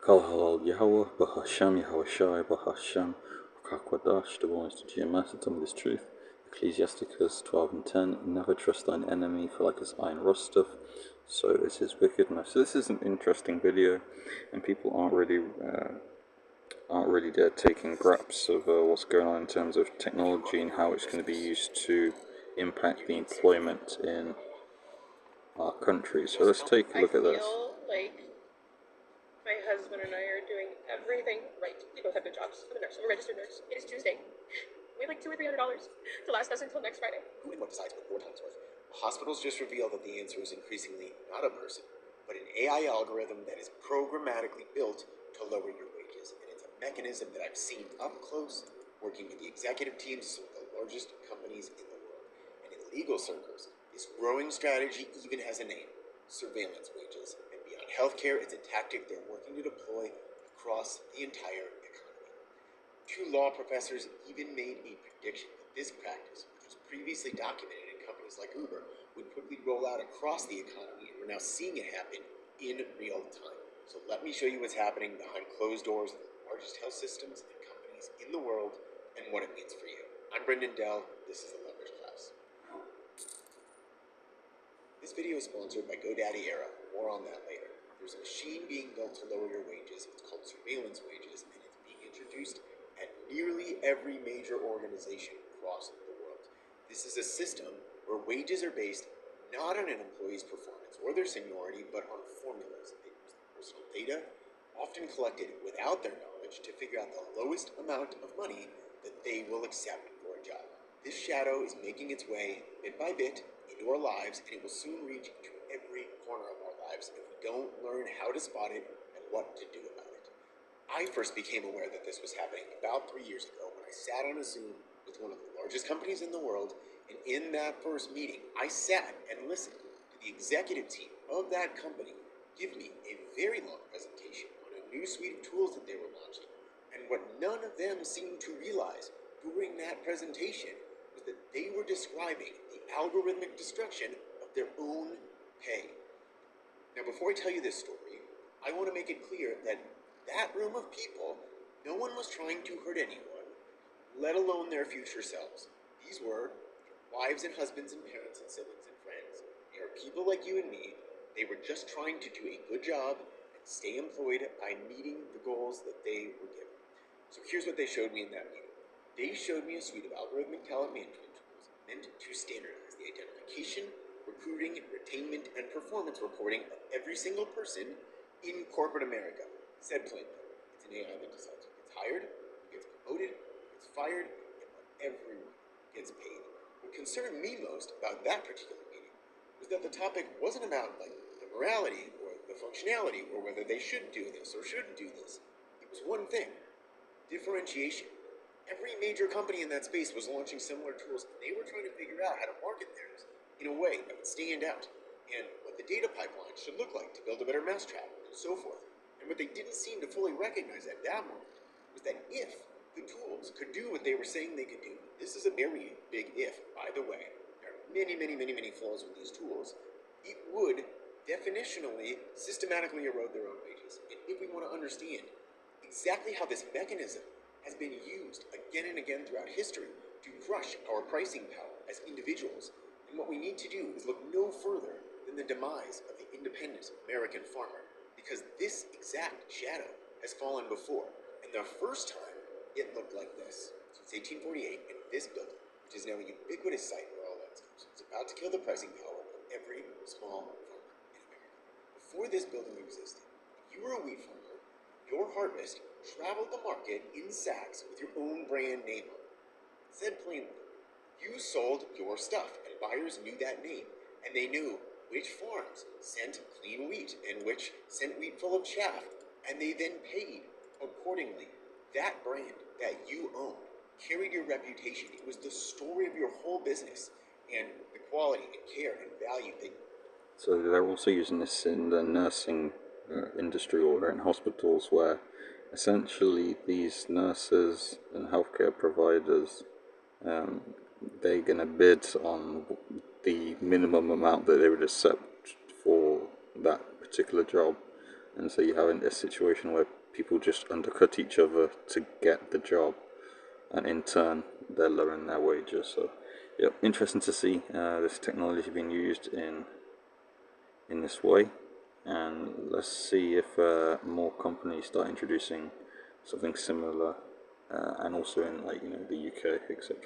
Kal halal Yahweh, Bahasham Yahweh Shai, Bahasham, Rakakwadash, the one is to GMS, and tell me this truth. Ecclesiasticus 12 and 10, never trust thine enemy, for like as iron rusteth, so is his wickedness. So this is an interesting video, and people aren't really taking grasps of what's going on in terms of technology and how it's going to be used to impact the employment in our country. So let's take a look at this. I feel like my husband and I are doing everything right. We both have good jobs. I'm a nurse. I'm a registered nurse. It is Tuesday. We have like $200 or $300 to last us until next Friday. Who and what decides what 4 times worth? Hospitals just revealed that the answer is increasingly not a person, but an AI algorithm that is programmatically built to lower your wages. And it's a mechanism that I've seen up close working with the executive teams of some of the largest companies in the world. And in legal circles, this growing strategy even has a name: surveillance wages. And beyond healthcare, it's a tactic they're working to deploy across the entire economy. 2 law professors even made a prediction that this practice, which was previously documented in companies like Uber, would quickly roll out across the economy, and we're now seeing it happen in real time. So let me show you what's happening behind closed doors of the largest health systems and companies in the world and what it means for you. I'm Brendan Dell. This is the Leverage Class. This video is sponsored by GoDaddy Era. More on that later. There's a machine being built to lower your wages. It's called surveillance wages, and it's being introduced at nearly every major organization across the world. This is a system where wages are based not on an employee's performance or their seniority, but on formulas. They use personal data, often collected without their knowledge, to figure out the lowest amount of money that they will accept for a job. This shadow is making its way bit by bit into our lives, and it will soon reach into every corner of our lives if we don't learn how to spot it and what to do about it. I first became aware that this was happening about 3 years ago when I sat on a Zoom with one of the largest companies in the world, and in that first meeting, I sat and listened to the executive team of that company give me a very long presentation on a new suite of tools that they were launching. And what none of them seemed to realize during that presentation was that they were describing the algorithmic destruction of their own pay. Now, before I tell you this story, I want to make it clear that that room of people, no one was trying to hurt anyone, let alone their future selves. These were wives and husbands and parents and siblings and friends. They are people like you and me. They were just trying to do a good job and stay employed by meeting the goals that they were given. So here's what they showed me in that meeting. They showed me a suite of algorithmic talent management tools meant to standardize the identification, recruiting, retainment, and performance reporting of every single person in corporate America. Said plainly, it's an AI that decides who gets hired, who gets promoted, who gets fired, and what everyone gets paid. What concerned me most about that particular meeting was that the topic wasn't about the morality or the functionality or whether they should do this or shouldn't do this. It was one thing: differentiation. Every major company in that space was launching similar tools, and they were trying to figure out how to market theirs in a way that would stand out, and what the data pipeline should look like to build a better mousetrap, and so forth. And what they didn't seem to fully recognize at that moment was that if the tools could do what they were saying they could do, this is a very big if, by the way, there are many, many, many, many flaws with these tools, it would definitionally systematically erode their own wages. And if we want to understand exactly how this mechanism has been used again and again throughout history to crush our pricing power as individuals, and what we need to do is look no further than the demise of the independent American farmer, because this exact shadow has fallen before, and the first time it looked like this. Since 1848, and this building, which is now a ubiquitous sight for all landscapes, is about to kill the pricing power of every small farmer in America. Before this building existed, if you were a wheat farmer, your harvest traveled the market in sacks with your own brand name on it. Said plainly, you sold your stuff, and buyers knew that name, and they knew which farms sent clean wheat and which sent wheat full of chaff, and they then paid accordingly. That brand that you owned carried your reputation. It was the story of your whole business, and the quality and care and value that. So they're also using this in the nursing industry or in hospitals, where essentially these nurses and healthcare providers, they're going to bid on the minimum amount that they would accept for that particular job. and so you have a situation where people just undercut each other to get the job, and in turn they're lowering their wages. So yeah, interesting to see this technology being used in this way, and let's see if more companies start introducing something similar, and also in, like, the UK, etc.